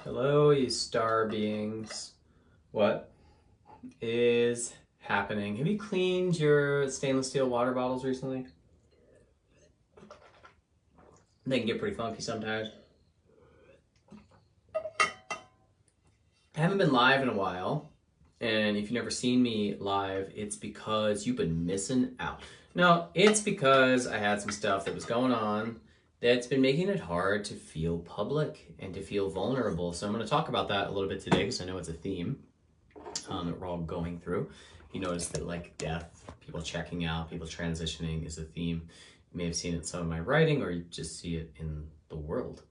Hello, you star beings. What is happening? Have you cleaned your stainless steel water bottles recently? They can get pretty funky sometimes. I haven't been live in a while, and if you've never seen me live, it's because you've been missing out. No, it's because I had some stuff that was going on that's been making it hard to feel public and to feel vulnerable. So I'm going to talk about that a little bit today because I know it's a theme that we're all going through. You notice that like death, people checking out, people transitioning is a theme. You may have seen it in some of my writing, or you just see it in the world.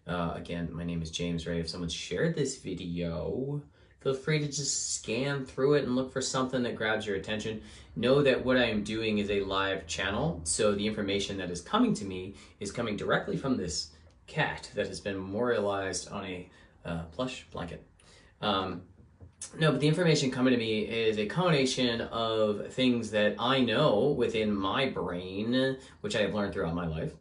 Again, my name is James Ray. If someone shared this video, feel free to just scan through it and look for something that grabs your attention. Know that what I am doing is a live channel, so the information that is coming to me is coming directly from this cat that has been memorialized on a plush blanket. No, but the information coming to me is a combination of things that I know within my brain, which I have learned throughout my life,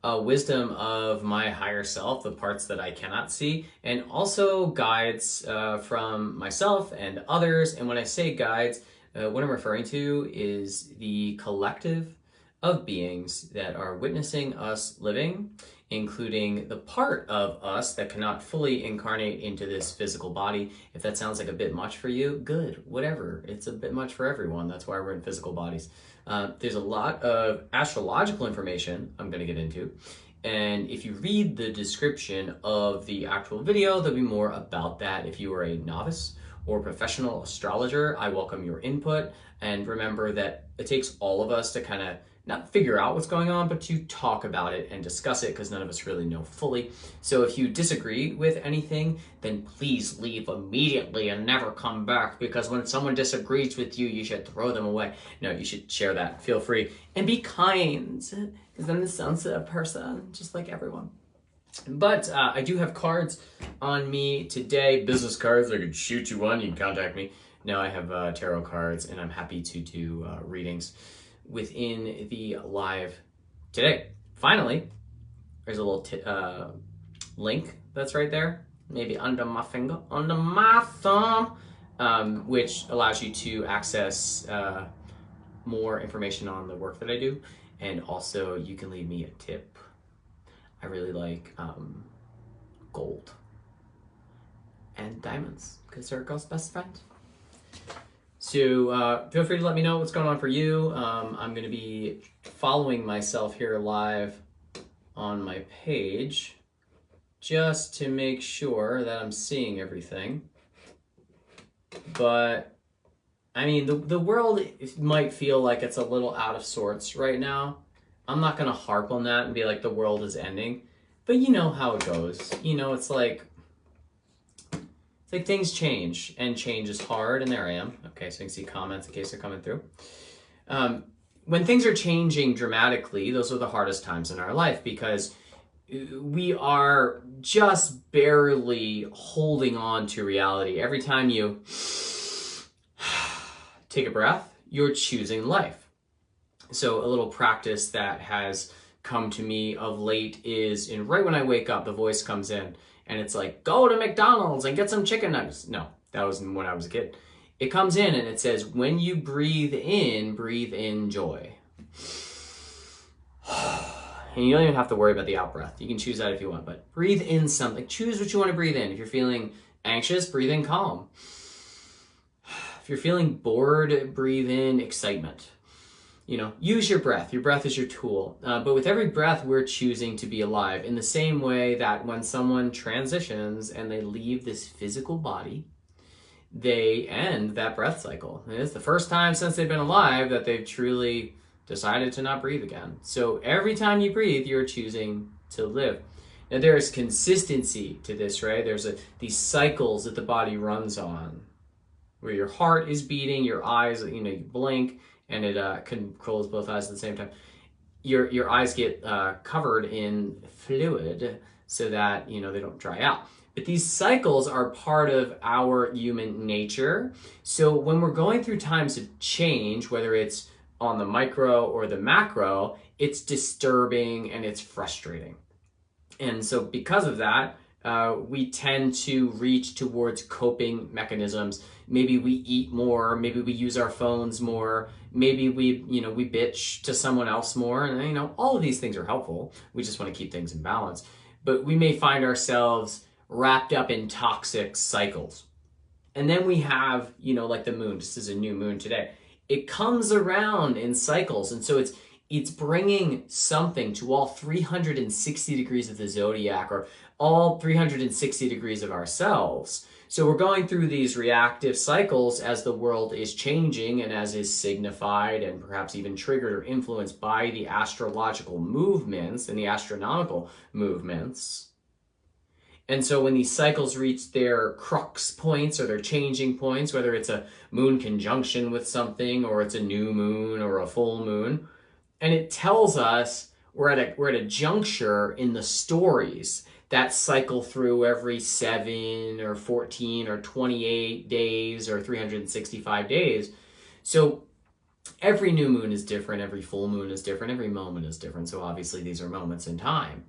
wisdom of my higher self, the parts that I cannot see, and also guides from myself and others. And when I say guides, what I'm referring to is the collective of beings that are witnessing us living, including the part of us that cannot fully incarnate into this physical body. If that sounds like a bit much for you, good, whatever. It's a bit much for everyone. That's why we're in physical bodies. There's a lot of astrological information I'm going to get into. And if you read the description of the actual video, there'll be more about that. If you are a novice or professional astrologer, I welcome your input. And remember that it takes all of us to kind of not figure out what's going on, but to talk about it and discuss it, because none of us really know fully. So if you disagree with anything, then please leave immediately and never come back, because when someone disagrees with you, you should throw them away. No, you should share that. Feel free. And be kind, because then this sounds a person, just like everyone. But I do have cards on me today, business cards. I could shoot you one, you can contact me. No, I have tarot cards, and I'm happy to do readings within the live today. Finally, there's a little link that's right there, maybe under my finger, under my thumb, which allows you to access more information on the work that I do. And also you can leave me a tip. I really like gold and diamonds because they're a girl's best friend. So feel free to let me know what's going on for you. I'm going to be following myself here live on my page just to make sure that I'm seeing everything. But I mean, the world might feel like it's a little out of sorts right now. I'm not going to harp on that and be like the world is ending. But you know how it goes. You know, it's like things change, and change is hard, and there I am. Okay, so you can see comments in case they're coming through. When things are changing dramatically, those are the hardest times in our life, because we are just barely holding on to reality. Every time you take a breath, you're choosing life. So a little practice that has come to me of late is right when I wake up, the voice comes in. And it's like, go to McDonald's and get some chicken nuggets. No, that was when I was a kid. It comes in and it says, when you breathe in joy. And you don't even have to worry about the out breath. You can choose that if you want, but breathe in something. Choose what you want to breathe in. If you're feeling anxious, breathe in calm. If you're feeling bored, breathe in excitement. You know, use your breath. Your breath is your tool. But with every breath, we're choosing to be alive, in the same way that when someone transitions and they leave this physical body, they end that breath cycle. And it's the first time since they've been alive that they've truly decided to not breathe again. So every time you breathe, you're choosing to live. Now, there is consistency to this, right? There's these cycles that the body runs on, where your heart is beating, your eyes, you blink, and it can close both eyes at the same time. Your eyes get covered in fluid so that they don't dry out. But these cycles are part of our human nature. So when we're going through times of change, whether it's on the micro or the macro, it's disturbing and it's frustrating. And so because of that, we tend to reach towards coping mechanisms. Maybe we eat more, maybe we use our phones more, maybe we bitch to someone else more, and all of these things are helpful. We just want to keep things in balance. But we may find ourselves wrapped up in toxic cycles. And then we have, like the moon. This is a new moon today. It comes around in cycles, and so it's bringing something to all 360 degrees of the zodiac, or all 360 degrees of ourselves. So we're going through these reactive cycles as the world is changing and as is signified and perhaps even triggered or influenced by the astrological movements and the astronomical movements. And so when these cycles reach their crux points or their changing points, whether it's a moon conjunction with something or it's a new moon or a full moon, and it tells us we're at a juncture in the stories that cycle through every 7 or 14 or 28 days or 365 days. So every new moon is different, every full moon is different, every moment is different. So obviously these are moments in time.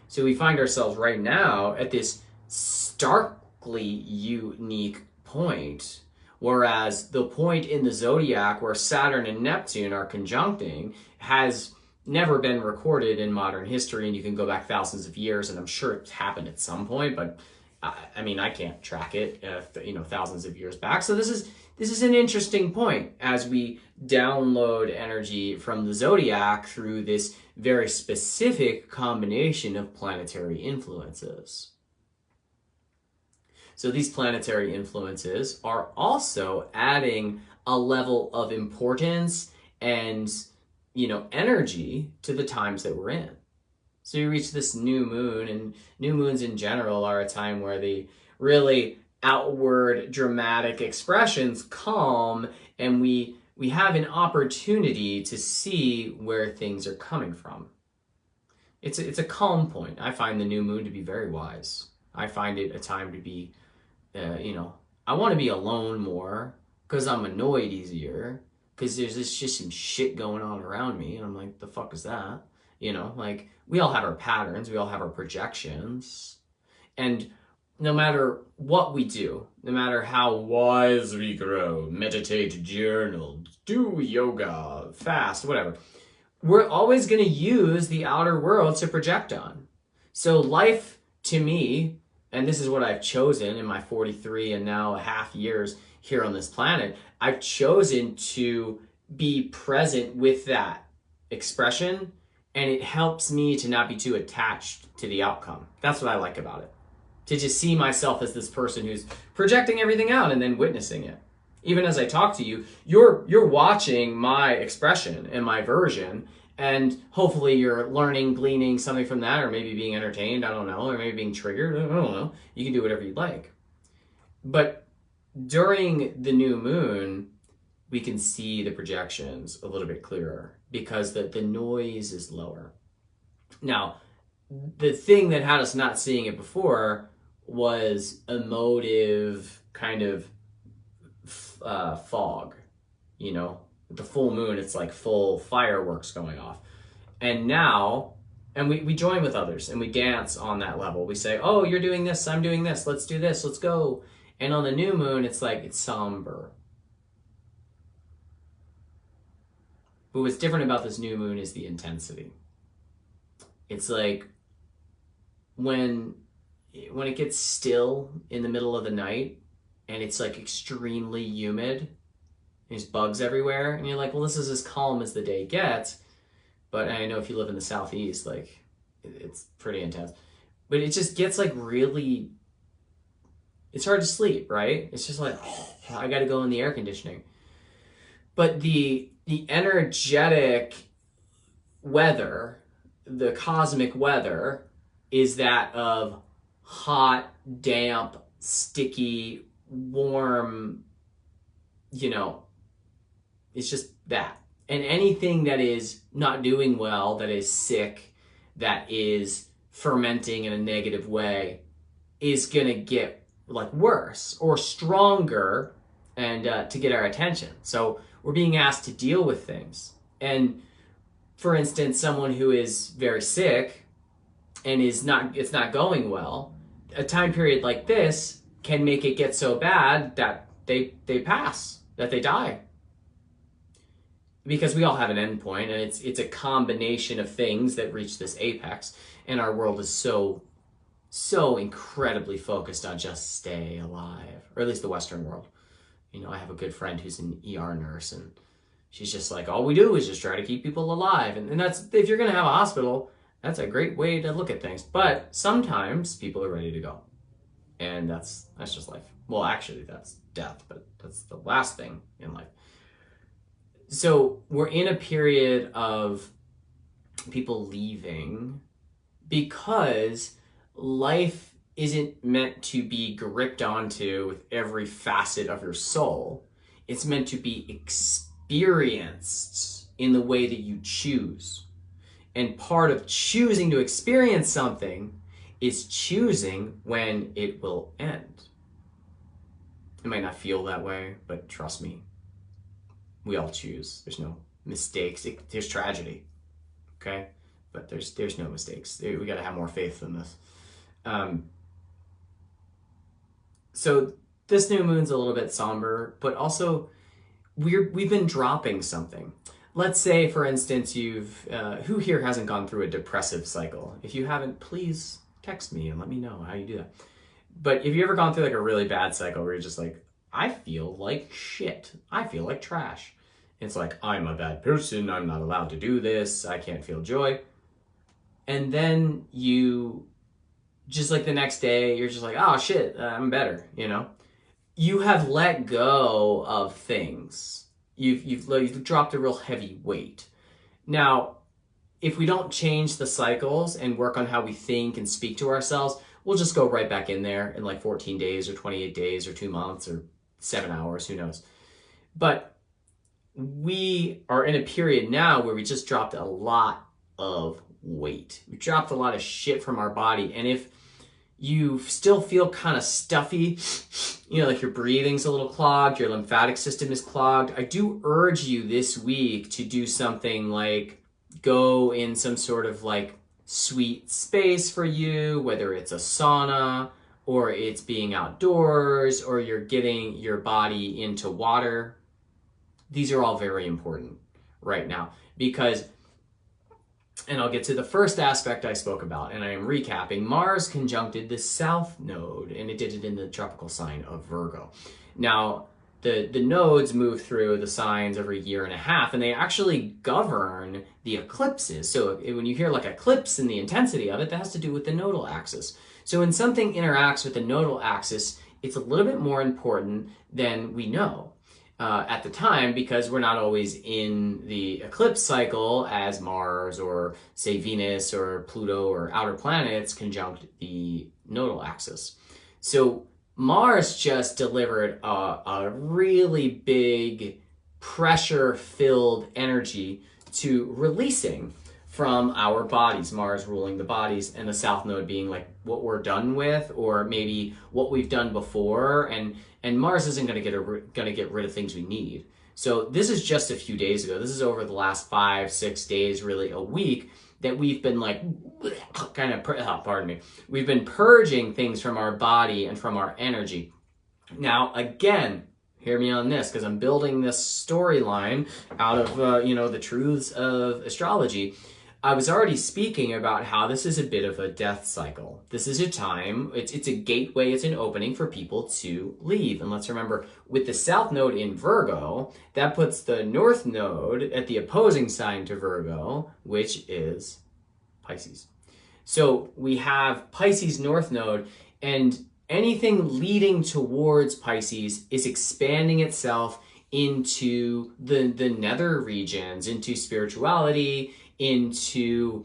So we find ourselves right now at this starkly unique point, whereas the point in the zodiac where Saturn and Neptune are conjuncting has never been recorded in modern history, and you can go back thousands of years, and I'm sure it's happened at some point, but I can't track it, thousands of years back. So this is an interesting point as we download energy from the zodiac through this very specific combination of planetary influences. So these planetary influences are also adding a level of importance and energy to the times that we're in. So you reach this new moon, and new moons in general are a time where the really outward dramatic expressions calm, and we have an opportunity to see where things are coming from. It's a calm point. I find the new moon to be very wise. I find it a time to be, I want to be alone more because I'm annoyed easier, because there's just some shit going on around me, and I'm like, the fuck is that? We all have our patterns, we all have our projections, and no matter what we do, no matter how wise we grow, meditate, journal, do yoga, fast, whatever, we're always going to use the outer world to project on. So life, to me, and this is what I've chosen in my 43 and now a half years here on this planet, I've chosen to be present with that expression, and it helps me to not be too attached to the outcome. That's what I like about it. To just see myself as this person who's projecting everything out and then witnessing it. Even as I talk to you, you're watching my expression and my version, and hopefully you're learning, gleaning something from that, or maybe being entertained, I don't know, or maybe being triggered, I don't know. You can do whatever you'd like. But during the new moon, we can see the projections a little bit clearer because the noise is lower. Now, the thing that had us not seeing it before was emotive kind of fog. With the full moon, it's like full fireworks going off. And now, and we join with others and we dance on that level. We say, oh, you're doing this, I'm doing this, let's do this, let's go. And on the new moon, it's like, it's somber. But what's different about this new moon is the intensity. It's like when it gets still in the middle of the night and it's like extremely humid, there's bugs everywhere, and you're like, well, this is as calm as the day gets. But I know if you live in the southeast, like, it's pretty intense. But it just gets like really, it's hard to sleep, right? It's just like, oh, I gotta go in the air conditioning. But the energetic weather, the cosmic weather, is that of hot, damp, sticky, warm, it's just that. And anything that is not doing well, that is sick, that is fermenting in a negative way, is gonna get like worse or stronger, and to get our attention. So we're being asked to deal with things. And for instance, someone who is very sick and it's not going well, a time period like this can make it get so bad that they pass, that they die. Because we all have an end point, and it's a combination of things that reach this apex, and our world is so incredibly focused on just stay alive, or at least the Western world. You know, I have a good friend who's an ER nurse, and she's just like, all we do is just try to keep people alive. And that's, if you're going to have a hospital, that's a great way to look at things. But sometimes people are ready to go. And that's just life. Well, actually, that's death, but that's the last thing in life. So we're in a period of people leaving because life isn't meant to be gripped onto with every facet of your soul. It's meant to be experienced in the way that you choose. And part of choosing to experience something is choosing when it will end. It might not feel that way, but trust me, we all choose. There's no mistakes. There's tragedy, okay? But there's no mistakes. We got to have more faith than this. So this new moon's a little bit somber, but also we've been dropping something. Let's say, for instance, who here hasn't gone through a depressive cycle? If you haven't, please text me and let me know how you do that. But if you ever gone through like a really bad cycle where you're just like, I feel like shit. I feel like trash. It's like, I'm a bad person. I'm not allowed to do this. I can't feel joy. And then you just like the next day, you're just like, oh shit, I'm better, you know? You have let go of things. You've dropped a real heavy weight. Now, if we don't change the cycles and work on how we think and speak to ourselves, we'll just go right back in there in like 14 days or 28 days or 2 months or 7 hours, who knows? But we are in a period now where we just dropped a lot of weight. We dropped a lot of shit from our body. And if you still feel kind of stuffy, you know, like your breathing's a little clogged, your lymphatic system is clogged, I do urge you this week to do something like go in some sort of like sweet space for you, whether it's a sauna or it's being outdoors or you're getting your body into water. These are all very important right now because, and I'll get to the first aspect I spoke about, and I am recapping. Mars conjuncted the South Node, and it did it in the tropical sign of Virgo. Now, the nodes move through the signs every 1.5 years, and they actually govern the eclipses. So when you hear like eclipse and the intensity of it, that has to do with the nodal axis. So when something interacts with the nodal axis, it's a little bit more important than we know. At the time, because we're not always in the eclipse cycle as Mars or say Venus or Pluto or outer planets conjunct the nodal axis. So Mars just delivered a really big pressure-filled energy to releasing from our bodies, Mars ruling the bodies, and the South Node being like what we're done with, or maybe what we've done before, and Mars isn't going to get rid of things we need. So this is just a few days ago. This is over the last 5-6 days, really a week, that we've been like kind of, we've been purging things from our body and from our energy. Now, again, hear me on this, because I'm building this storyline out of the truths of astrology. I was already speaking about how this is a bit of a death cycle. This is a time, it's a gateway, it's an opening for people to leave. And let's remember, with the South Node in Virgo, that puts the North Node at the opposing sign to Virgo, which is Pisces. So we have Pisces North Node, and anything leading towards Pisces is expanding itself into the nether regions, into spirituality, into,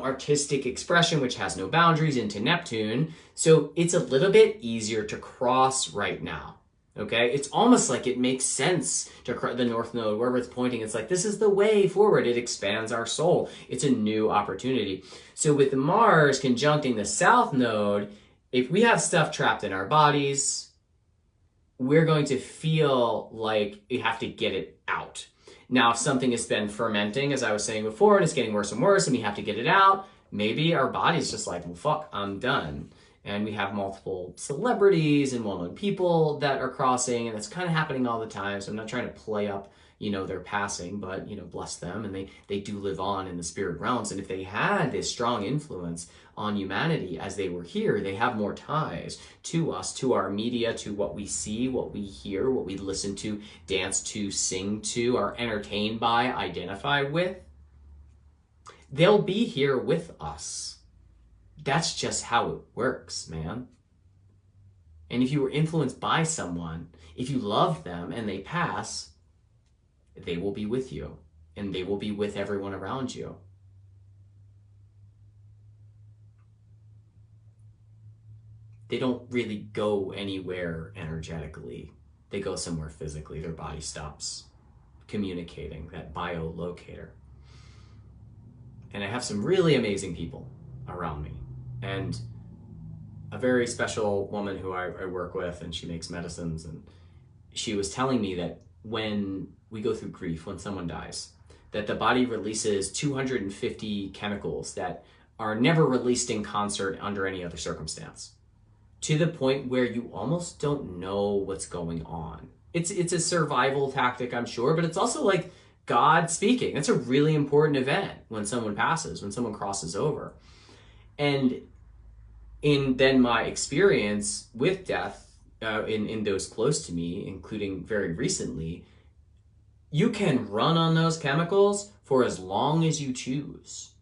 artistic expression, which has no boundaries, into Neptune. So it's a little bit easier to cross right now, okay? It's almost like it makes sense to cross the North Node, wherever it's pointing. It's like, this is the way forward. It expands our soul. It's a new opportunity. So with Mars conjuncting the South Node, if we have stuff trapped in our bodies, we're going to feel like we have to get it out. Now, if something has been fermenting, as I was saying before, and it's getting worse and worse, and we have to get it out, maybe our body's just like, well, fuck, I'm done. And we have multiple celebrities and well-known people that are crossing, and it's kind of happening all the time. So I'm not trying to play up, their passing, but, bless them. And they do live on in the spirit realms. And if they had this strong influence on humanity as they were here, they have more ties to us, to our media, to what we see, what we hear, what we listen to, dance to, sing to, are entertained by, identify with. They'll be here with us. That's just how it works, man. And if you were influenced by someone, if you love them and they pass, they will be with you, and they will be with everyone around you. They don't really go anywhere energetically. They go somewhere physically. Their body stops communicating, that biolocator. And I have some really amazing people around me. And a very special woman who I work with, and she makes medicines, and she was telling me that when we go through grief, when someone dies, that the body releases 250 chemicals that are never released in concert under any other circumstance, to the point where you almost don't know what's going on. It's a survival tactic, I'm sure, but it's also like God speaking. It's a really important event when someone passes, when someone crosses over. And in then my experience with death, in those close to me, including very recently, you can run on those chemicals for as long as you choose.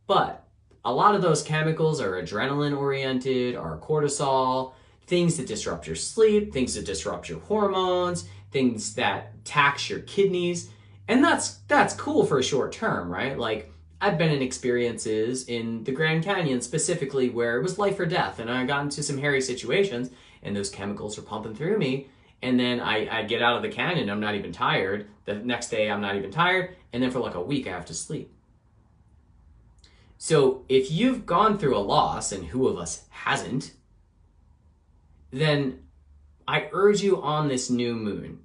But a lot of those chemicals are adrenaline oriented, are cortisol, things that disrupt your sleep, things that disrupt your hormones, things that tax your kidneys. And that's cool for a short term, right? Like, I've been in experiences in the Grand Canyon specifically where it was life or death, and I got into some hairy situations, and those chemicals are pumping through me, and then I get out of the canyon, I'm not even tired. The next day, I'm not even tired, and then for like a week, I have to sleep. So if you've gone through a loss, and who of us hasn't, then I urge you on this new moon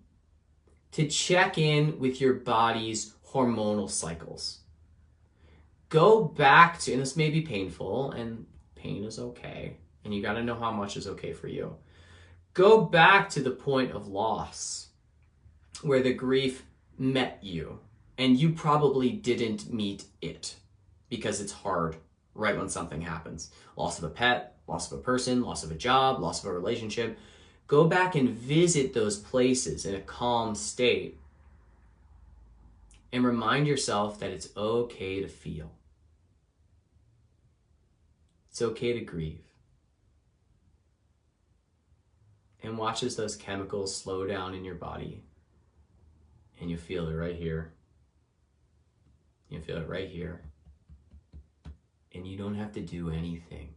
to check in with your body's hormonal cycles. Go back to, and this may be painful, and pain is okay, and you got to know how much is okay for you. Go back to the point of loss where the grief met you, and you probably didn't meet it because it's hard right when something happens. Loss of a pet, loss of a person, loss of a job, loss of a relationship. Go back and visit those places in a calm state and remind yourself that it's okay to feel. It's okay to grieve. And watch as those chemicals slow down in your body. And you feel it right here. You feel it right here. And you don't have to do anything.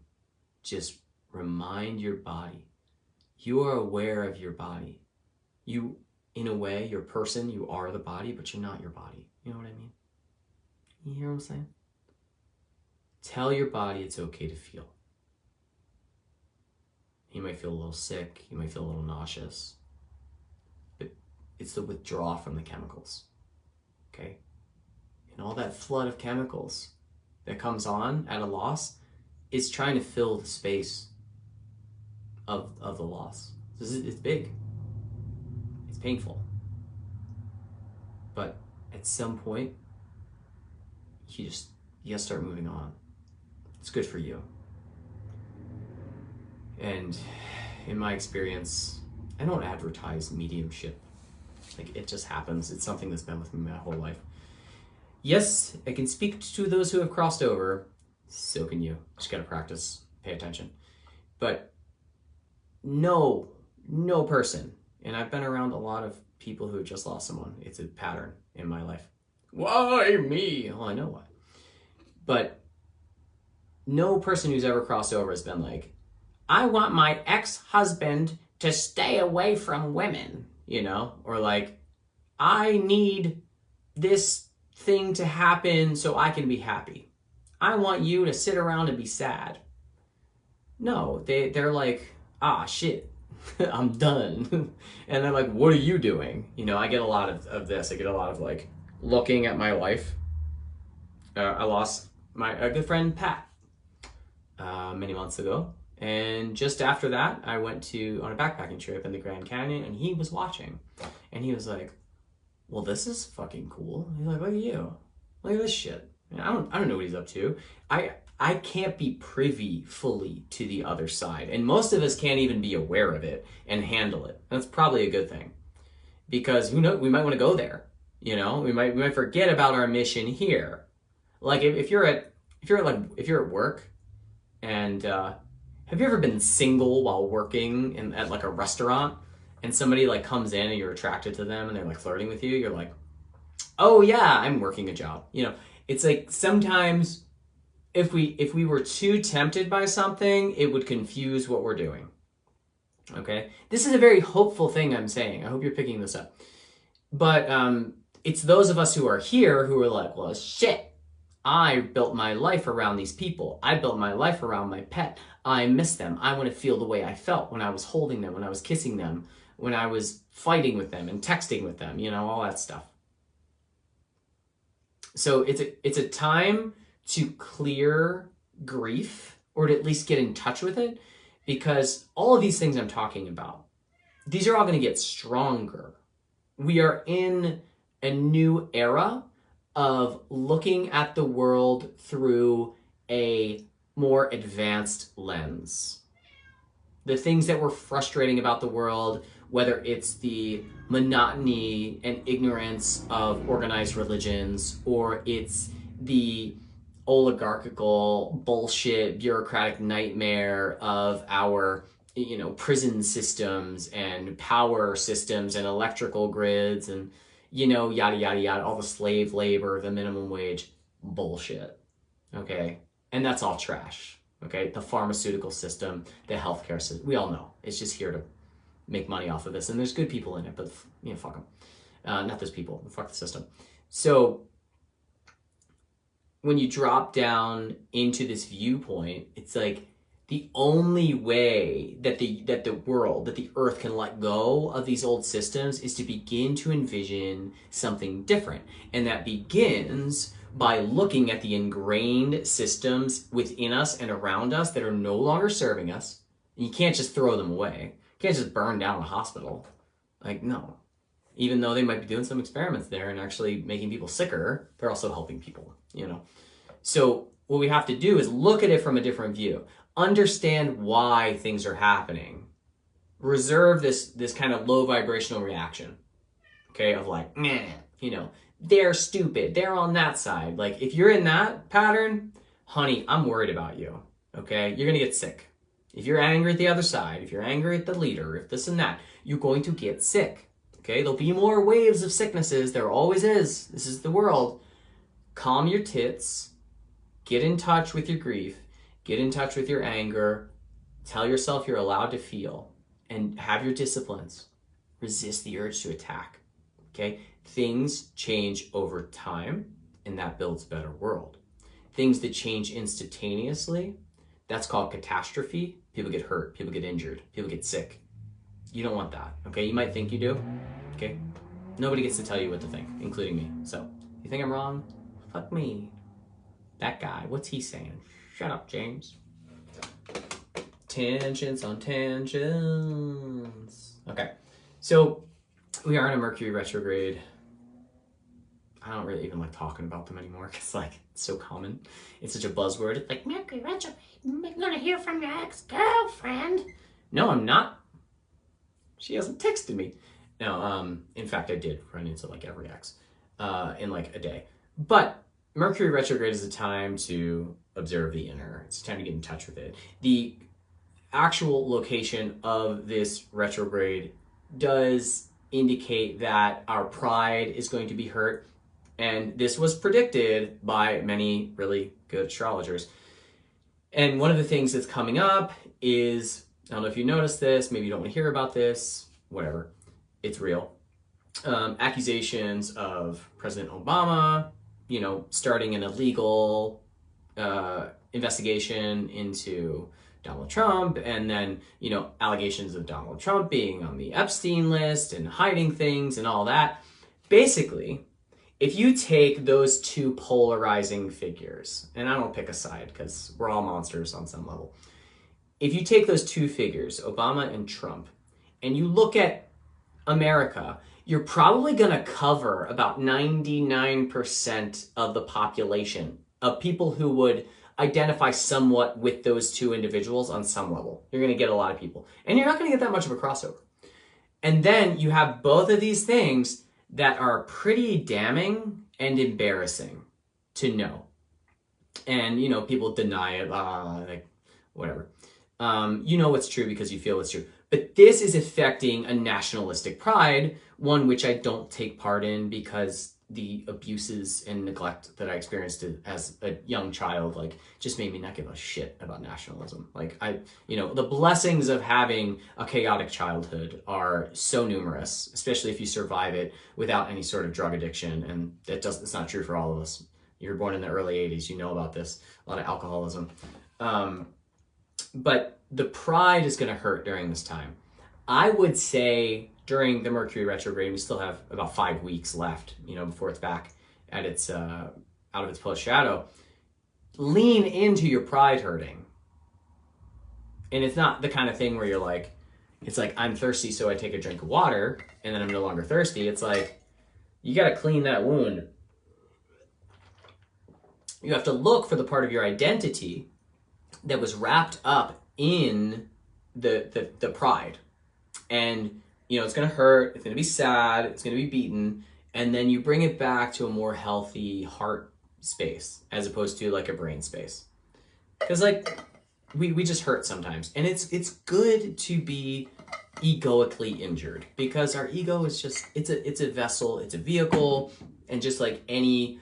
Just remind your body. You are aware of your body. You, in a way, your person, you are the body, but you're not your body. You know what I mean? You hear what I'm saying? Tell your body it's okay to feel. You might feel a little sick. You might feel a little nauseous. But it's the withdrawal from the chemicals. Okay? And all that flood of chemicals that comes on at a loss is trying to fill the space of the loss. It's big. It's painful. But at some point, you gotta start moving on. It's good for you. And in my experience, I don't advertise mediumship. Like, it just happens. It's something that's been with me my whole life. Yes, I can speak to those who have crossed over. So can you. Just gotta practice, pay attention. But no person, and I've been around a lot of people who have just lost someone. It's a pattern in my life. Why me? Well, I know why. But no person who's ever crossed over has been like, I want my ex-husband to stay away from women, or like, I need this thing to happen so I can be happy. I want you to sit around and be sad. No, they're like, shit, I'm done. And they're like, what are you doing? I get a lot of this. I get a lot of like looking at my life. I lost a good friend Pat many months ago. And just after that, I went on a backpacking trip in the Grand Canyon, and he was watching. And he was like, well, this is fucking cool. He's like, look at you. Look at this shit. And I don't know what he's up to. I can't be privy fully to the other side. And most of us can't even be aware of it and handle it. That's probably a good thing. Because who knows, we might want to go there. You know, we might forget about our mission here. Like if you're at work, and have you ever been single while working at like a restaurant, and somebody like comes in and you're attracted to them and they're like flirting with you? You're like, oh yeah, I'm working a job. You know, it's like sometimes if we were too tempted by something, it would confuse what we're doing. Okay, this is a very hopeful thing I'm saying. I hope you're picking this up. But it's those of us who are here who are like, well, shit, I built my life around these people. I built my life around my pet. I miss them. I want to feel the way I felt when I was holding them, when I was kissing them, when I was fighting with them and texting with them, you know, all that stuff. So it's a time to clear grief, or to at least get in touch with it, because all of these things I'm talking about, these are all going to get stronger. We are in a new era of looking at the world through a more advanced lens. The things that were frustrating about the world, whether it's the monotony and ignorance of organized religions, or it's the oligarchical bullshit bureaucratic nightmare of our, you know, prison systems and power systems and electrical grids and, you know, yada, yada, yada, all the slave labor, the minimum wage bullshit, okay? And that's all trash, okay? The pharmaceutical system, the healthcare system, we all know. It's just here to make money off of this. And there's good people in it, but, you know, fuck them. Not those people, fuck the system. So when you drop down into this viewpoint, it's like the only way that the world, that the earth can let go of these old systems is to begin to envision something different. And that begins by looking at the ingrained systems within us and around us that are no longer serving us. And you can't just throw them away. You can't just burn down a hospital. Like, no. Even though they might be doing some experiments there and actually making people sicker, they're also helping people, you know. So what we have to do is look at it from a different view. Understand why things are happening. Reserve this kind of low vibrational reaction, okay, of like, meh, you know, they're stupid, they're on that side. Like, if you're in that pattern, honey, I'm worried about you, okay? You're gonna get sick. If you're angry at the other side, if you're angry at the leader, if this and that, you're going to get sick, okay? There'll be more waves of sicknesses, there always is. This is the world. Calm your tits, get in touch with your grief, get in touch with your anger, tell yourself you're allowed to feel, and have your disciplines. Resist the urge to attack, okay? Things change over time, and that builds a better world. Things that change instantaneously, that's called catastrophe. People get hurt, people get injured, people get sick. You don't want that, okay? You might think you do, okay? Nobody gets to tell you what to think, including me. So, you think I'm wrong? Fuck me. That guy, what's he saying? Shut up, James. Tangents on tangents. Okay, so we are in a Mercury retrograde. I don't really even like talking about them anymore because, like, it's so common. It's such a buzzword. It's like, Mercury retrograde, you're gonna hear from your ex-girlfriend. No, I'm not. She hasn't texted me. No, in fact, I did run into, like, every ex in, like, a day. But Mercury retrograde is a time to observe the inner. It's time to get in touch with it. The actual location of this retrograde does indicate that our pride is going to be hurt. And this was predicted by many really good astrologers. And one of the things that's coming up is, I don't know if you noticed this, maybe you don't want to hear about this, whatever, it's real. Accusations of President Obama, you know, starting an illegal investigation into Donald Trump, and then, you know, allegations of Donald Trump being on the Epstein list and hiding things and all that. Basically, If you take those two polarizing figures, and I don't pick a side because we're all monsters on some level. If you take those two figures, Obama and Trump, and you look at America, you're probably going to cover about 99% of the population of people who would identify somewhat with those two individuals on some level. You're going to get a lot of people. And you're not going to get that much of a crossover. And then you have both of these things that are pretty damning and embarrassing to know. And, you know, people deny it, like, whatever. You know what's true because you feel it's true. But this is affecting a nationalistic pride, one which I don't take part in because the abuses and neglect that I experienced as a young child, like, just made me not give a shit about nationalism. Like, you know, the blessings of having a chaotic childhood are so numerous, especially if you survive it without any sort of drug addiction. And it's not true for all of us. You were born in the early 80s, you know about this, a lot of alcoholism. But the pride is going to hurt during this time. I would say during the Mercury retrograde, we still have about 5 weeks left, you know, before it's back at its out of its post shadow. Lean into your pride hurting. And it's not the kind of thing where you're like, it's like, I'm thirsty, so I take a drink of water, and then I'm no longer thirsty. It's like, you got to clean that wound. You have to look for the part of your identity that was wrapped up in the pride. And, you know, it's going to hurt, it's going to be sad, it's going to be beaten, and then you bring it back to a more healthy heart space as opposed to like a brain space. Because, like, we just hurt sometimes. And it's good to be egoically injured because our ego is just, it's a vessel, it's a vehicle, and just like any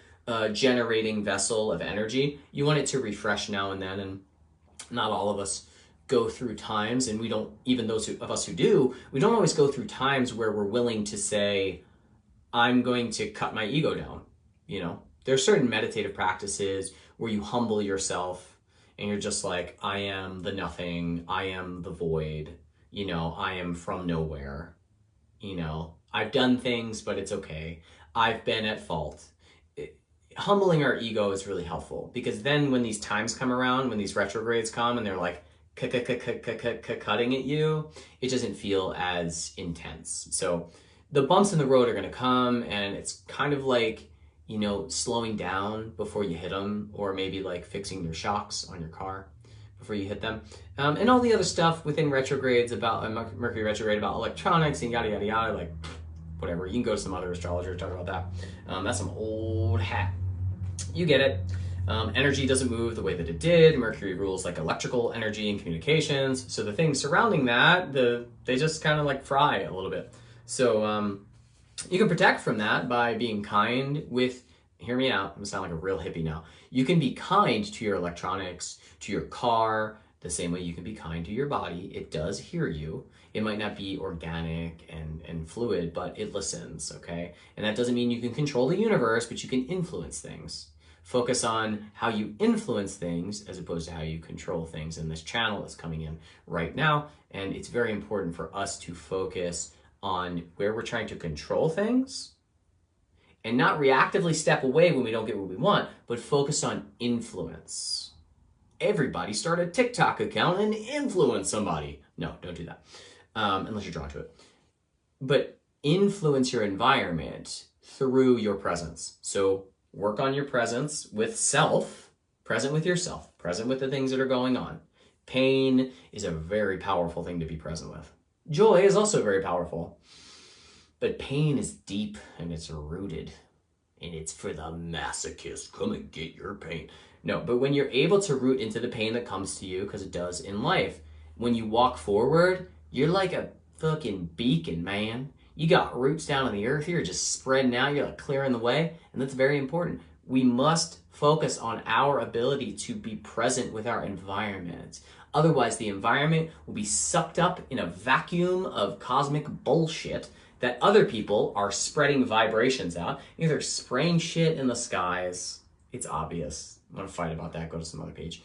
generating vessel of energy, you want it to refresh now and then. And not all of us go through times, and we don't, even those of us who do, we don't always go through times where we're willing to say, I'm going to cut my ego down. You know, there's certain meditative practices where you humble yourself and you're just like, I am the nothing, I am the void, you know, I am from nowhere, you know, I've done things, but it's okay. I've been at fault. Humbling our ego is really helpful because then when these times come around, when these retrogrades come and they're like cutting at you, it doesn't feel as intense. So the bumps in the road are going to come, and it's kind of like, you know, slowing down before you hit them, or maybe like fixing your shocks on your car before you hit them. And all the other stuff within retrogrades about Mercury retrograde about electronics and yada, yada, yada, like whatever. You can go to some other astrologer to talk about that. That's some old hat. You get it. Energy doesn't move the way that it did. Mercury rules like electrical energy and communications. So the things surrounding that, they just kind of like fry a little bit. So you can protect from that by being kind with, hear me out, I'm gonna sound like a real hippie now. You can be kind to your electronics, to your car, the same way you can be kind to your body. It does hear you. It might not be organic and fluid, but it listens, okay? And that doesn't mean you can control the universe, but you can influence things. Focus on how you influence things as opposed to how you control things. And this channel is coming in right now, and it's very important for us to focus on where we're trying to control things and not reactively step away when we don't get what we want, but focus on influence. Everybody start a TikTok account and influence somebody. No, don't do that, unless you're drawn to it. But influence your environment through your presence. So work on your presence with self, present with yourself, present with the things that are going on. Pain is a very powerful thing to be present with. Joy is also very powerful. But pain is deep and it's rooted. And it's for the masochist. Come and get your pain. No, but when you're able to root into the pain that comes to you, because it does in life, when you walk forward, you're like a fucking beacon, man. You got roots down in the earth here, just spreading out, you're like clearing the way, and that's very important. We must focus on our ability to be present with our environment. Otherwise, the environment will be sucked up in a vacuum of cosmic bullshit that other people are spreading vibrations out. Either spraying shit in the skies. It's obvious. I want to fight about that, go to some other page.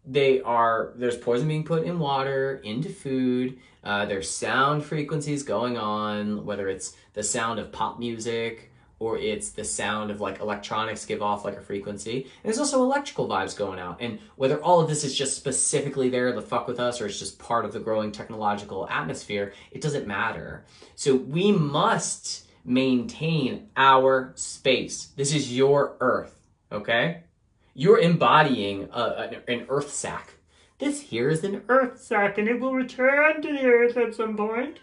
There's poison being put in water, into food. There's sound frequencies going on, whether it's the sound of pop music or it's the sound of like electronics give off like a frequency. And there's also electrical vibes going out. And whether all of this is just specifically there to fuck with us or it's just part of the growing technological atmosphere, it doesn't matter. So we must maintain our space. This is your Earth, okay? You're embodying an Earth sac. This here is an Earth sac and it will return to the Earth at some point.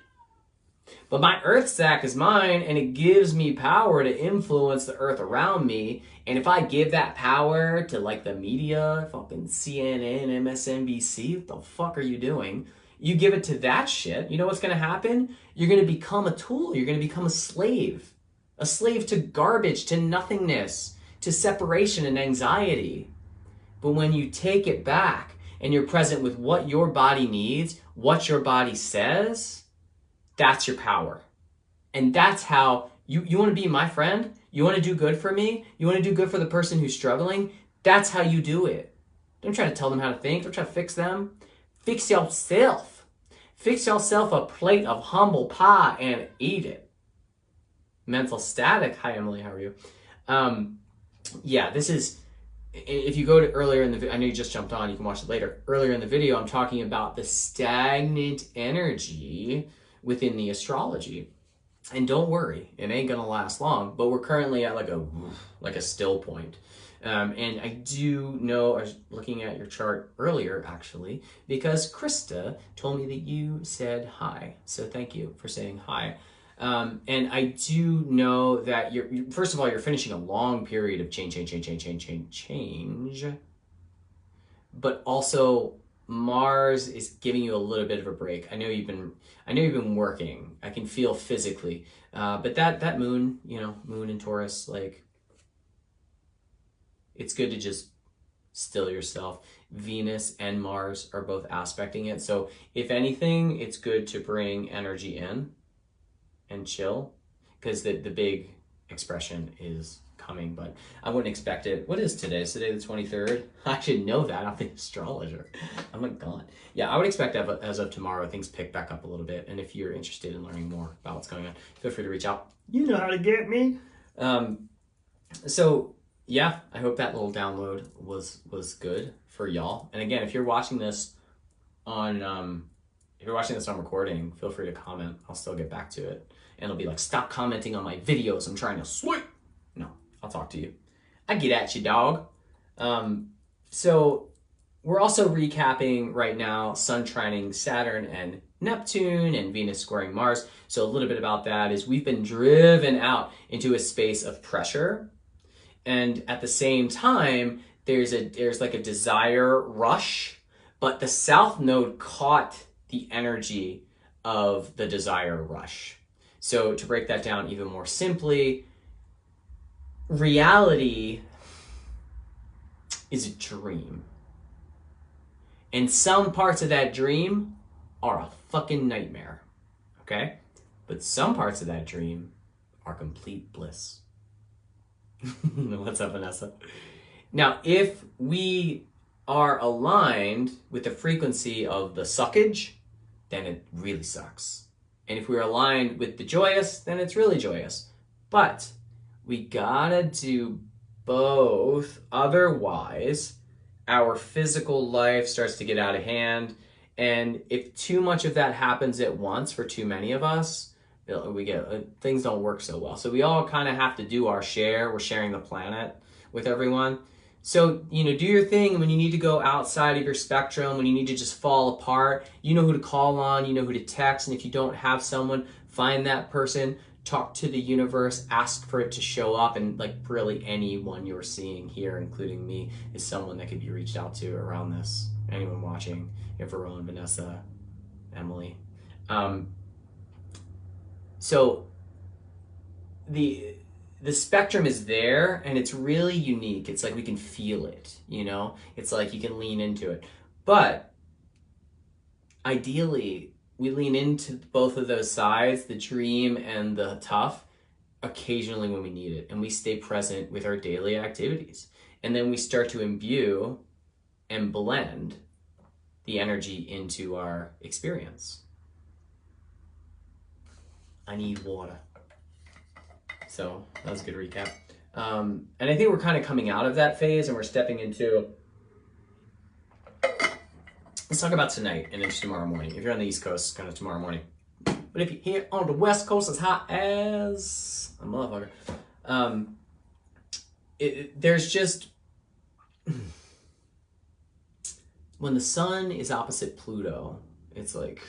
But my Earth sac is mine and it gives me power to influence the Earth around me. And if I give that power to like the media, fucking CNN, MSNBC, what the fuck are you doing? You give it to that shit, you know what's gonna happen? You're gonna become a tool, you're gonna become a slave to garbage, to nothingness, to separation and anxiety. But when you take it back and you're present with what your body needs, what your body says, that's your power. And that's how you want to be my friend? You want to do good for me? You want to do good for the person who's struggling? That's how you do it. Don't try to tell them how to think. Don't try to fix them. Fix yourself. Fix yourself a plate of humble pie and eat it. Mental static. Hi, Emily. How are you? Yeah, this is... If you go to earlier in the video, I know you just jumped on, you can watch it later. Earlier in the video, I'm talking about the stagnant energy within the astrology. And don't worry, it ain't gonna last long, but we're currently at like a still point. And I do know, I was looking at your chart earlier actually, because Krista told me that you said hi. So thank you for saying hi. And I do know that first of all, you're finishing a long period of change. But also Mars is giving you a little bit of a break. I know you've been working. I can feel physically. But that moon, moon in Taurus, like, it's good to just still yourself. Venus and Mars are both aspecting it. So if anything, it's good to bring energy in and chill, because the big expression is coming, but I wouldn't expect it. What is today? Is today the 23rd? I should know that. I'm the astrologer. Oh my God. Yeah, I would expect as of tomorrow, things pick back up a little bit. And if you're interested in learning more about what's going on, feel free to reach out. You know how to get me. So yeah, I hope that little download was good for y'all. And again, if you're watching this on recording, feel free to comment. I'll still get back to it. And it'll be like, stop commenting on my videos. I'm trying to sleep. No, I'll talk to you. I get at you, dog. So we're also recapping right now Sun trining Saturn and Neptune and Venus squaring Mars. So a little bit about that is we've been driven out into a space of pressure. And at the same time, there's like a desire rush, but the South Node caught the energy of the desire rush. So to break that down even more simply, reality is a dream. And some parts of that dream are a fucking nightmare, okay? But some parts of that dream are complete bliss. What's up, Vanessa? Now, if we are aligned with the frequency of the suckage, then it really sucks. And if we're aligned with the joyous, then it's really joyous. But we gotta do both. Otherwise, our physical life starts to get out of hand. And if too much of that happens at once for too many of us, things don't work so well. So we all kind of have to do our share. We're sharing the planet with everyone. So, do your thing when you need to go outside of your spectrum, when you need to just fall apart. You know who to call on, you know who to text. And if you don't have someone, find that person, talk to the universe, ask for it to show up. And like really anyone you're seeing here, including me, is someone that could be reached out to around this. Anyone watching, Verone, Vanessa, Emily. So the spectrum is there and it's really unique. It's like we can feel it, It's like you can lean into it. But ideally, we lean into both of those sides, the dream and the tough, occasionally when we need it. And we stay present with our daily activities. And then we start to imbue and blend the energy into our experience. I need water. So that was a good recap. And I think we're kind of coming out of that phase and we're stepping into, let's talk about tonight and into tomorrow morning. If you're on the East Coast, kind of tomorrow morning. But if you're here on the West Coast, it's hot as a motherfucker. There's just, when the sun is opposite Pluto, it's like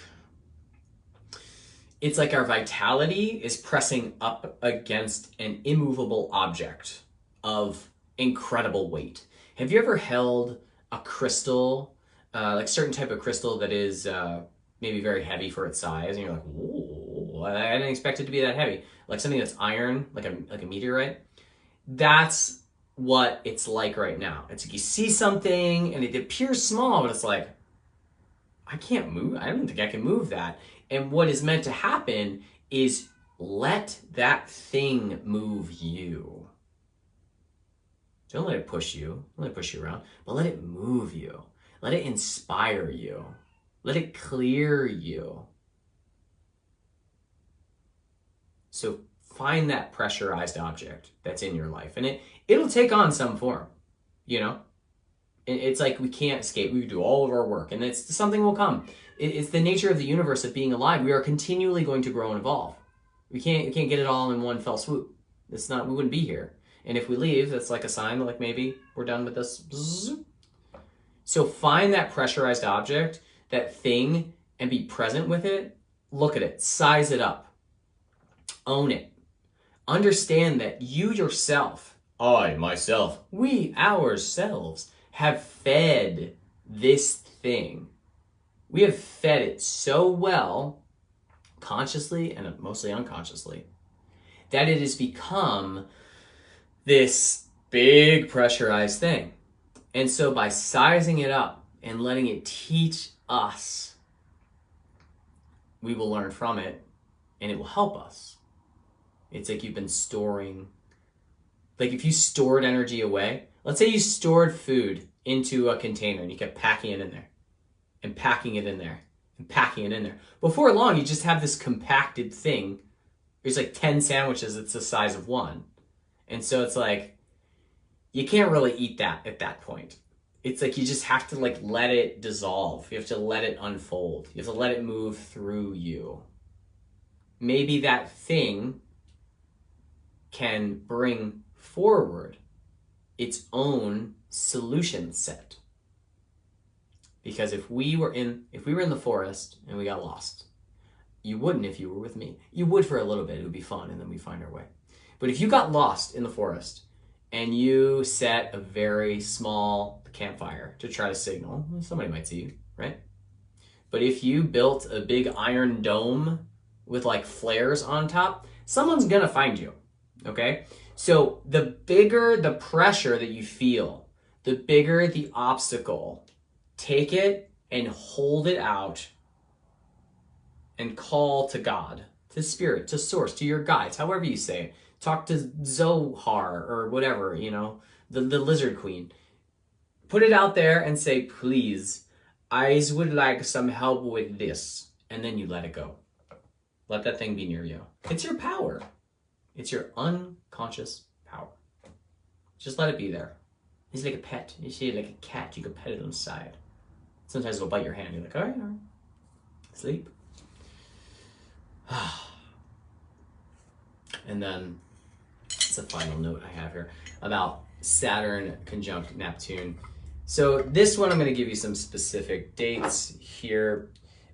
our vitality is pressing up against an immovable object of incredible weight. Have you ever held a crystal, like certain type of crystal that is maybe very heavy for its size, and you're like, whoa, I didn't expect it to be that heavy. Like something that's iron, like a meteorite. That's what it's like right now. It's like you see something and it appears small, but it's like, I can't move. I don't think I can move that. And what is meant to happen is let that thing move you. Don't let it push you. Don't let it push you around, but let it move you. Let it inspire you. Let it clear you. So find that pressurized object that's in your life, and it'll take on some form, you know? It's like we can't escape. We do all of our work, and something will come. It's the nature of the universe of being alive. We are continually going to grow and evolve. We can't get it all in one fell swoop. We wouldn't be here. And if we leave, that's like a sign that like maybe we're done with this. So find that pressurized object, that thing, and be present with it. Look at it, size it up, own it. Understand that you yourself, I, myself, we, ourselves, have fed this thing. We have fed it so well, consciously and mostly unconsciously, that it has become this big pressurized thing. And so by sizing it up and letting it teach us, we will learn from it and it will help us. It's like you've been storing, like if you stored energy away, let's say you stored food into a container and you kept packing it in there and packing it in there and packing it in there. Before long, you just have this compacted thing. There's like 10 sandwiches, it's the size of one. And so it's like, you can't really eat that at that point. It's like you just have to like let it dissolve. You have to let it unfold. You have to let it move through you. Maybe that thing can bring forward its own solution set. Because if we were in the forest and we got lost, you wouldn't if you were with me. You would for a little bit, it would be fun, and then we find our way. But if you got lost in the forest and you set a very small campfire to try to signal, somebody might see you, right? But if you built a big iron dome with like flares on top, someone's gonna find you, okay? So the bigger the pressure that you feel, the bigger the obstacle, take it and hold it out and call to God, to spirit, to source, to your guides, however you say it. Talk to Zohar or whatever, you know, the lizard queen. Put it out there and say, please, I would like some help with this. And then you let it go. Let that thing be near you. It's your power. It's your unconscious power. Just let it be there. It's like a pet. You see it like a cat. You can pet it on the side. Sometimes it'll bite your hand. You're like, all right. Sleep. And then it's a final note I have here about Saturn conjunct Neptune. So this one, I'm going to give you some specific dates here.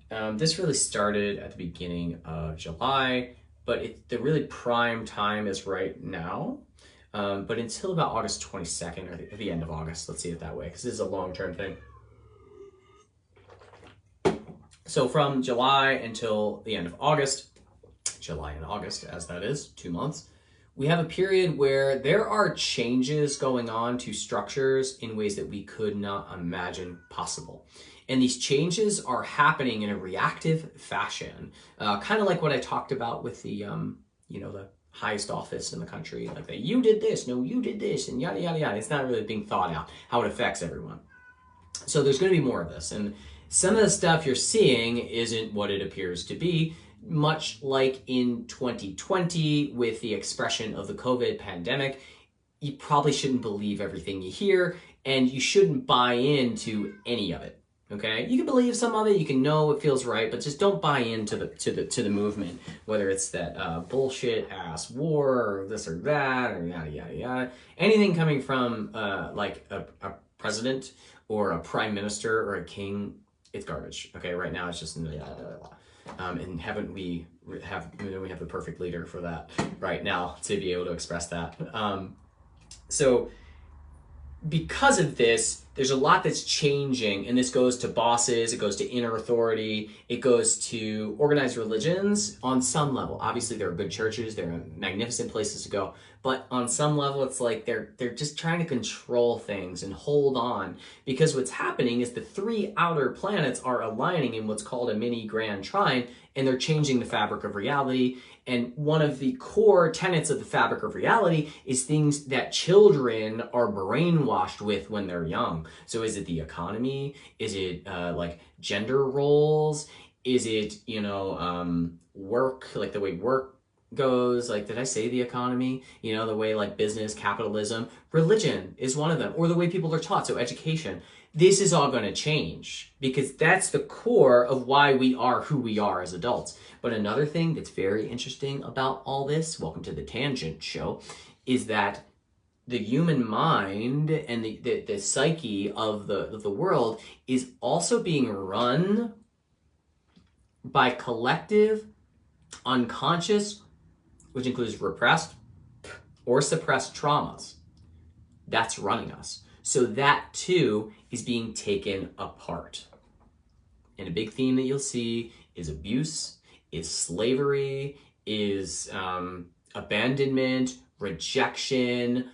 This really started at the beginning of July, but the really prime time is right now. But until about August 22nd, or the end of August, let's see it that way, because this is a long-term thing. So from July until the end of August, July and August, as that is, 2 months, we have a period where there are changes going on to structures in ways that we could not imagine possible. And these changes are happening in a reactive fashion, kind of like what I talked about with the, the highest office in the country, like that you did this, no, you did this, and yada, yada, yada. It's not really being thought out how it affects everyone. So there's going to be more of this. And some of the stuff you're seeing isn't what it appears to be. much like in 2020 with the expression of the COVID pandemic, you probably shouldn't believe everything you hear, and you shouldn't buy into any of it. Okay, you can believe some of it, you can know it feels right, but just don't buy into the movement, whether it's that bullshit ass war or this or that or yada yada yada. Anything coming from like a president or a prime minister or a king, it's garbage. Okay, right now it's just and we have the perfect leader for that right now to be able to express that. So because of this, there's a lot that's changing, and this goes to bosses, it goes to inner authority, it goes to organized religions on some level. Obviously, there are good churches, there are magnificent places to go, but on some level, it's like they're just trying to control things and hold on, because what's happening is the three outer planets are aligning in what's called a mini grand trine, and they're changing the fabric of reality. And one of the core tenets of the fabric of reality is things that children are brainwashed with when they're young. So is it the economy? Is it like gender roles? Is it, work, like the way work goes? Like, did I say the economy? The way like business, capitalism, religion is one of them, or the way people are taught. So education. This is all going to change because that's the core of why we are who we are as adults. But another thing that's very interesting about all this, welcome to the Tangent Show, is that the human mind and the psyche of the world is also being run by collective, unconscious, which includes repressed or suppressed traumas. That's running us. So that too is being taken apart. And a big theme that you'll see is abuse, is slavery, is abandonment, rejection,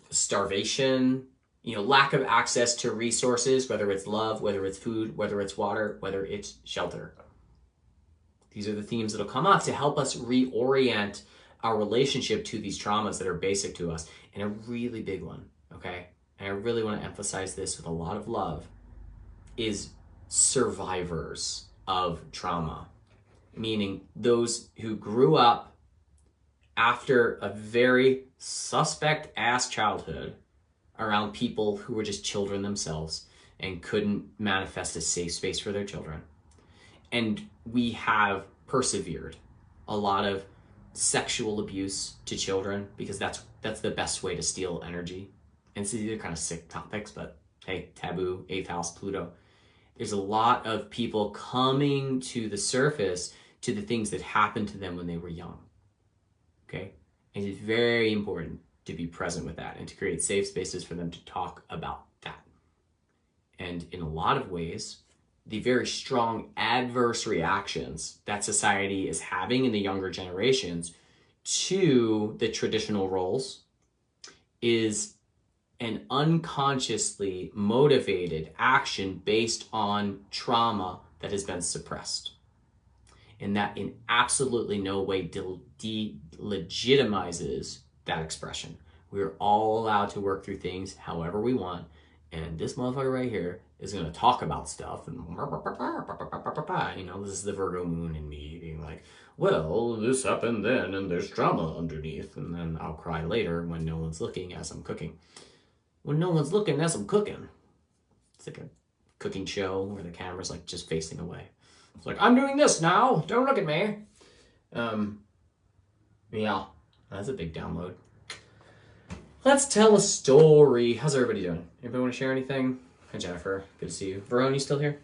starvation, lack of access to resources, whether it's love, whether it's food, whether it's water, whether it's shelter. These are the themes that'll come up to help us reorient our relationship to these traumas that are basic to us. And a really big one, okay? And I really want to emphasize this with a lot of love, is survivors of trauma, meaning those who grew up after a very suspect ass childhood around people who were just children themselves and couldn't manifest a safe space for their children. And we have persevered a lot of sexual abuse to children because that's the best way to steal energy. And so these are kind of sick topics, but hey, taboo, 8th house, Pluto. There's a lot of people coming to the surface to the things that happened to them when they were young, okay? And it's very important to be present with that and to create safe spaces for them to talk about that. And in a lot of ways, the very strong adverse reactions that society is having in the younger generations to the traditional roles is an unconsciously motivated action based on trauma that has been suppressed. And that in absolutely no way delegitimizes that expression. We're all allowed to work through things however we want. And this motherfucker right here is going to talk about stuff and this is the Virgo moon in me being like, well, this happened then and there's drama underneath. And then I'll cry later when no one's looking as I'm cooking. When no one's looking as I'm cooking. It's like a cooking show where the camera's like just facing away. It's like, I'm doing this now. Don't look at me. Yeah, that's a big download. Let's tell a story. How's everybody doing? Anybody want to share anything? Hi, Jennifer. Good to see you. Verone, you still here?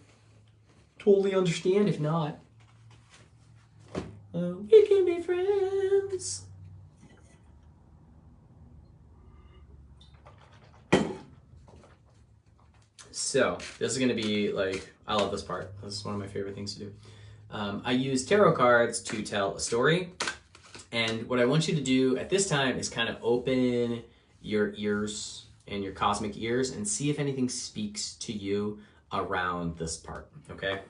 Totally understand if not. We can be friends. So, this is going to be like, I love this part. This is one of my favorite things to do. I use tarot cards to tell a story. And what I want you to do at this time is kind of open your ears and your cosmic ears and see if anything speaks to you around this part, okay?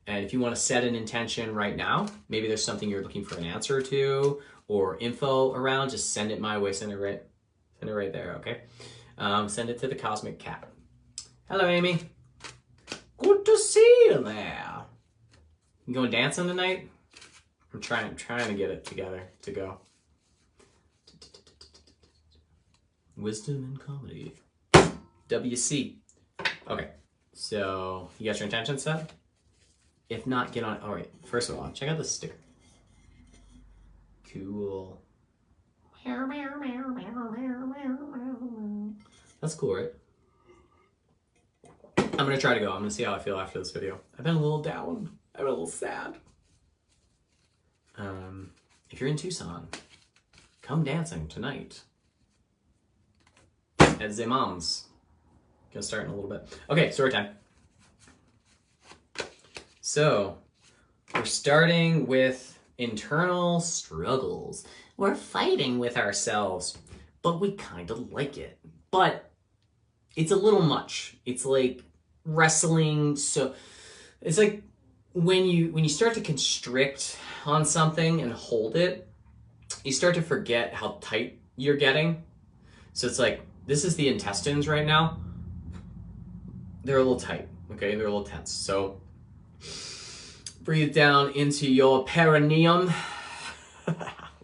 And if you want to set an intention right now, maybe there's something you're looking for an answer to or info around, just send it my way, send it right there, okay? Send it to the cosmic cat. Hello, Amy. Good to see you there. You going dancing tonight? I'm trying to get it together to go. Wisdom and comedy. WC. Okay, so you got your intention set? If not, get on it. All right, first of all, check out this sticker. Cool. That's cool, right? I'm gonna try to go. I'm gonna see how I feel after this video. I've been a little down. I've been a little sad. If you're in Tucson, come dancing tonight at Zemam's. Gonna start in a little bit. Okay, story time. So, we're starting with internal struggles. We're fighting with ourselves, but we kind of like it. But it's a little much. It's like wrestling. So it's like when you start to constrict on something and hold it, you start to forget how tight you're getting. So it's like, this is the intestines right now. They're a little tight, okay? They're a little tense. So breathe down into your perineum.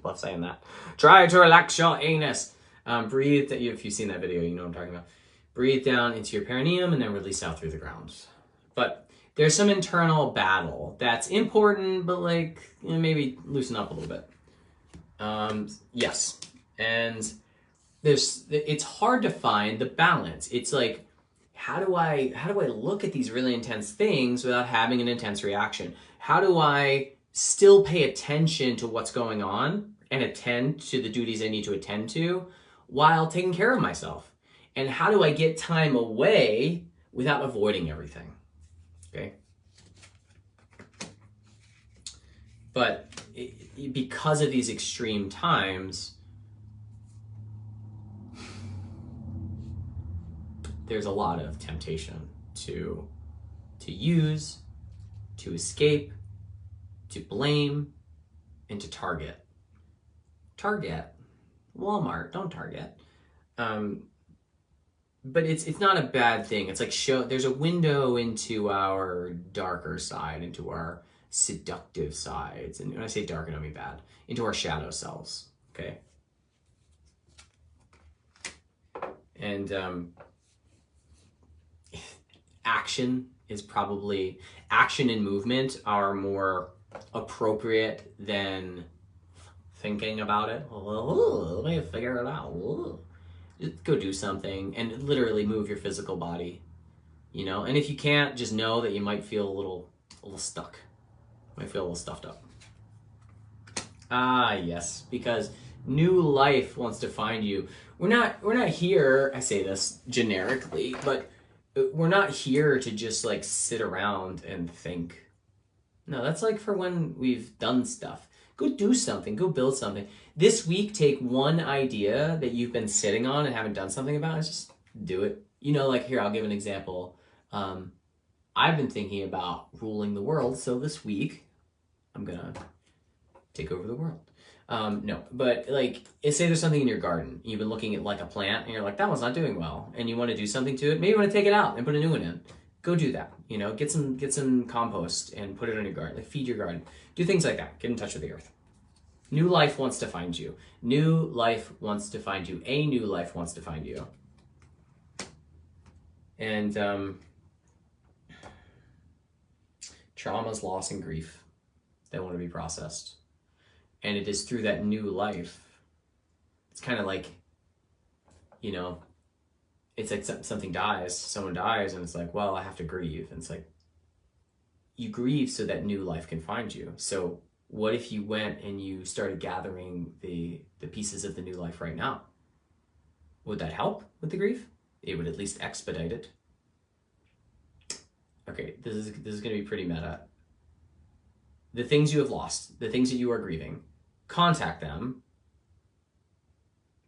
Love saying that. Try to relax your anus. Breathe, if you've seen that video, you know what I'm talking about. Breathe down into your perineum and then release out through the ground. But there's some internal battle that's important, but like, you know, maybe loosen up a little bit. Yes. And it's hard to find the balance. It's like, how do I look at these really intense things without having an intense reaction? How do I still pay attention to what's going on and attend to the duties I need to attend to while taking care of myself? And how do I get time away without avoiding everything? Okay. But because of these extreme times, there's a lot of temptation to use, to escape, to blame, and to target. Target. Walmart, don't target. But it's not a bad thing. It's like there's a window into our darker side, into our seductive sides. And when I say dark, I don't mean bad. Into our shadow selves, okay? And action and movement are more appropriate than thinking about it. Oh, let me figure it out. Just go do something and literally move your physical body, you know? And if you can't, just know that you might feel a little stuck. Might feel a little stuffed up. Ah, yes, because new life wants to find you. We're not here, I say this generically, but we're not here to just like sit around and think. No, that's like for when we've done stuff. Go do something, go build something. This week, take one idea that you've been sitting on and haven't done something about and just do it. You know, like here, I'll give an example. I've been thinking about ruling the world, so this week, I'm gonna take over the world. No, but like, say there's something in your garden. You've been looking at like a plant and you're like, that one's not doing well. And you want to do something to it. Maybe you want to take it out and put a new one in. Go do that. You know, get some compost and put it on your garden. Like feed your garden. Do things like that. Get in touch with the earth. New life wants to find you. New life wants to find you. A new life wants to find you. And traumas, loss, and grief that want to be processed. And it is through that new life. It's kind of like, you know, it's like something dies, someone dies, and it's like, well, I have to grieve. And it's like, you grieve so that new life can find you. So what if you went and you started gathering the pieces of the new life right now? Would that help with the grief? It would at least expedite it. Okay, this is going to be pretty meta. The things you have lost, the things that you are grieving, contact them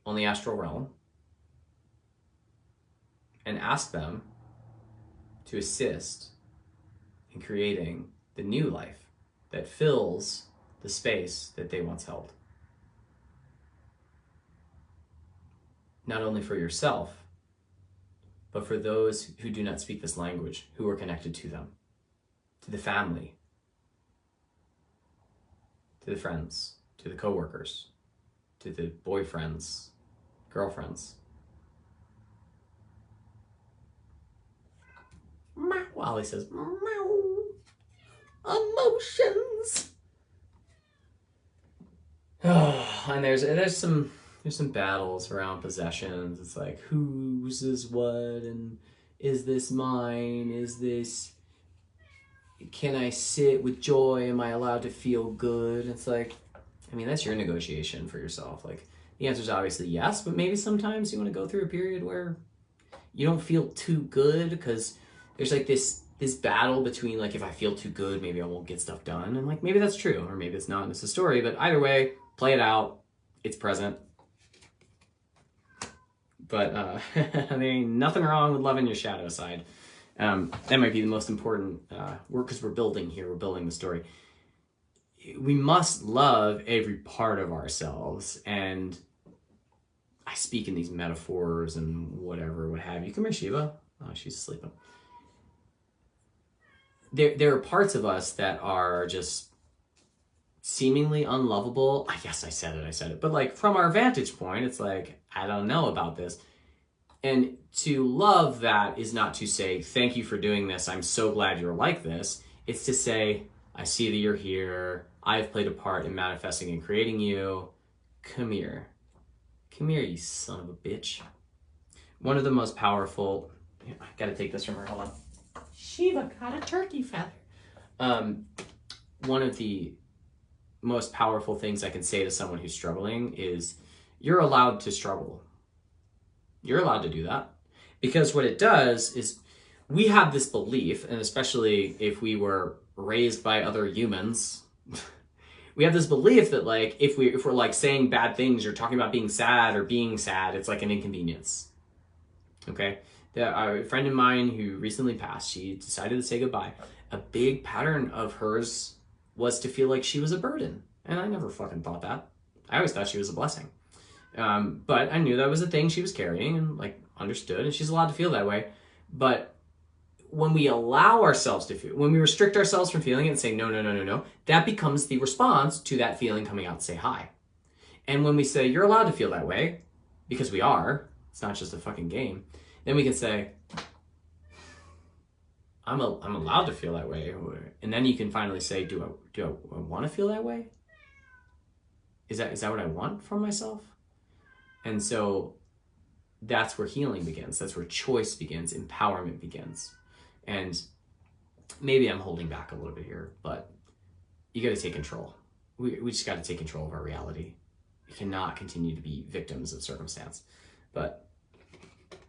on the astral realm and ask them to assist in creating the new life that fills the space that they once held. Not only for yourself, but for those who do not speak this language, who are connected to them, to the family, to the friends, to the coworkers, to the boyfriends, girlfriends. Wally says, emotions. And there's some battles around possessions. It's like, whose is what, and is this mine? Is this, can I sit with joy? Am I allowed to feel good? It's like, I mean, that's your negotiation for yourself. Like, the answer is obviously yes, but maybe sometimes you want to go through a period where you don't feel too good, because there's like this battle between, like, if I feel too good, maybe I won't get stuff done. And like, maybe that's true, or maybe it's not, and it's a story, but either way, play it out. It's present. But there ain't nothing wrong with loving your shadow side. That might be the most important work, because we're building here. We're building the story. We must love every part of ourselves. And I speak in these metaphors and whatever, what have you. Come here, Shiva. Oh, she's sleeping. There are parts of us that are just seemingly unlovable. Yes, I said it. But like, from our vantage point, it's like, I don't know about this. And to love that is not to say, thank you for doing this, I'm so glad you're like this. It's to say, I see that you're here. I've played a part in manifesting and creating you. Come here. Come here, you son of a bitch. One of the most powerful... I gotta take this from her. Hold on. Shiva got a turkey feather. One of the most powerful things I can say to someone who's struggling is, you're allowed to struggle. You're allowed to do that. Because what it does is, we have this belief, and especially if we were raised by other humans, we have this belief that, like, if we're like saying bad things or talking about being sad, it's like an inconvenience. Okay? A friend of mine who recently passed, she decided to say goodbye. A big pattern of hers was to feel like she was a burden. And I never fucking thought that. I always thought she was a blessing. But I knew that was a thing she was carrying, and like, understood, and she's allowed to feel that way. But when we allow ourselves to feel, when we restrict ourselves from feeling it and say, no, that becomes the response to that feeling coming out to say hi. And when we say, you're allowed to feel that way, because we are, it's not just a fucking game, then we can say, I'm allowed to feel that way. And then you can finally say, do I want to feel that way? Is that what I want from myself? And so that's where healing begins. That's where choice begins, empowerment begins. And maybe I'm holding back a little bit here, but you got to take control. We just got to take control of our reality. We cannot continue to be victims of circumstance. But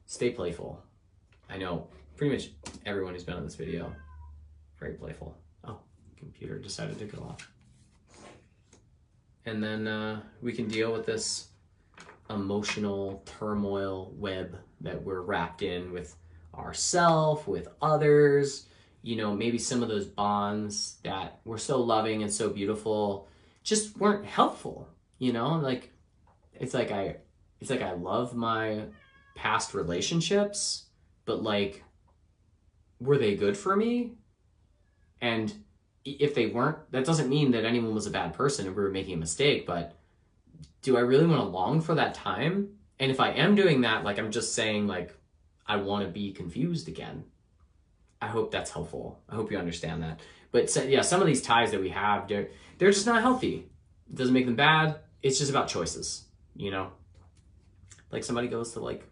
stay playful. I know pretty much everyone who's been on this video, very playful. Oh, computer decided to go off. And then we can deal with this emotional turmoil web that we're wrapped in with ourselves, with others. You know, maybe some of those bonds that were so loving and so beautiful just weren't helpful. You know, like, it's like I love my past relationships, but like, were they good for me? And if they weren't, that doesn't mean that anyone was a bad person and we were making a mistake, but do I really want to long for that time? And if I am doing that, like, I'm just saying, like, I want to be confused again. I hope that's helpful. I hope you understand that. But so, yeah, some of these ties that we have, they're just not healthy. It doesn't make them bad. It's just about choices, you know? Like, somebody goes to, like,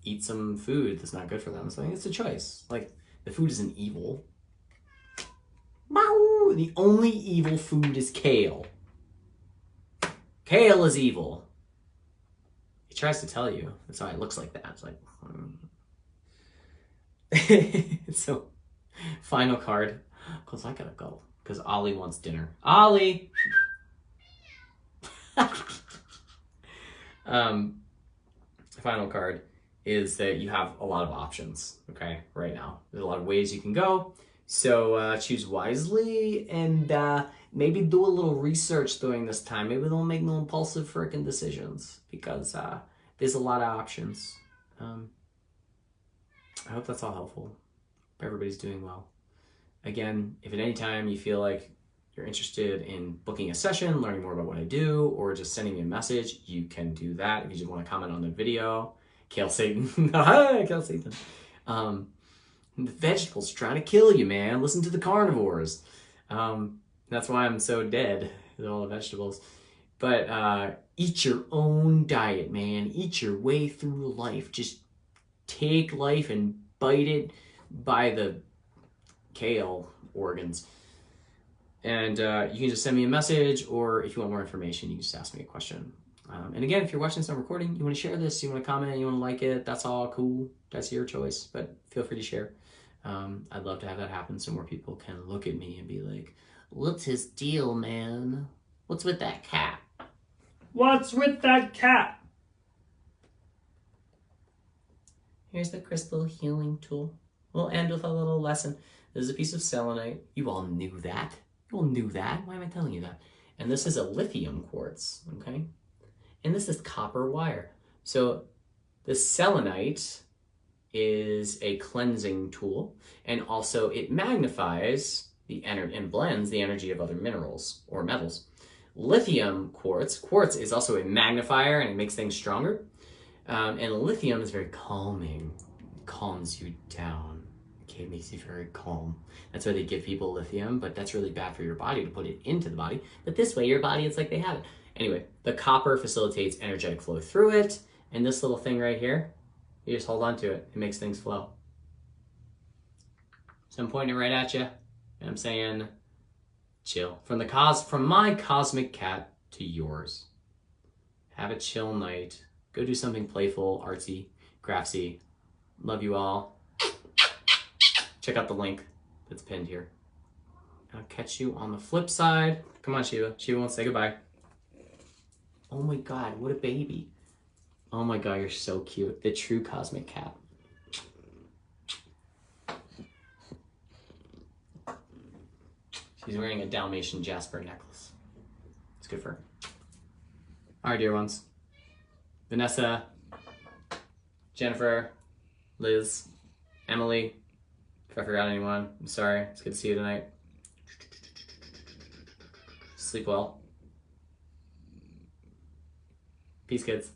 eat some food that's not good for them. So it's a choice. Like, the food isn't evil. The only evil food is kale. Kale is evil. He tries to tell you. That's why it looks like that. It's like... So, final card. Because I gotta go. Because Ollie wants dinner. Ollie! Final card is that you have a lot of options, okay, right now. There's a lot of ways you can go. So choose wisely, and maybe do a little research during this time. Maybe don't make no impulsive freaking decisions, because there's a lot of options. I hope that's all helpful. Hope everybody's doing well. Again, if at any time you feel like you're interested in booking a session, learning more about what I do, or just sending me a message, you can do that. If you just want to comment on the video, Kale Satan. Hi, Kale Satan. The vegetables trying to kill you, man. Listen to the carnivores. That's why I'm so dead with all the vegetables. But eat your own diet, man. Eat your way through life. Just take life and bite it by the kale organs. And you can just send me a message, or if you want more information, you can just ask me a question. And again, if you're watching this on recording, you want to share this, you want to comment, you want to like it, that's all cool. That's your choice, but feel free to share. I'd love to have that happen so more people can look at me and be like, what's his deal, man? What's with that cat? What's with that cat? Here's the crystal healing tool. We'll end with a little lesson. This is a piece of selenite. You all knew that. You all knew that. Why am I telling you that? And this is a lithium quartz, okay? And this is copper wire. So the selenite is a cleansing tool, and also it magnifies the energy and blends the energy of other minerals or metals. Lithium quartz is also a magnifier, and it makes things stronger. And lithium is very calming. It calms you down. Okay, it makes you very calm. That's why they give people lithium, but that's really bad for your body to put it into the body. But this way, your body, it's like they have it. Anyway, the copper facilitates energetic flow through it, and this little thing right here, you just hold on to it. It makes things flow. So I'm pointing it right at you, and I'm saying, chill. From my cosmic cat to yours. Have a chill night. Go do something playful, artsy, craftsy. Love you all. Check out the link that's pinned here. I'll catch you on the flip side. Come on, Shiva. Shiva wants to say goodbye. Oh my God, what a baby. Oh my God, you're so cute. The true cosmic cat. She's wearing a Dalmatian Jasper necklace. It's good for her. All right, dear ones. Vanessa, Jennifer, Liz, Emily. If I forgot anyone, I'm sorry. It's good to see you tonight. Sleep well. Peace, kids.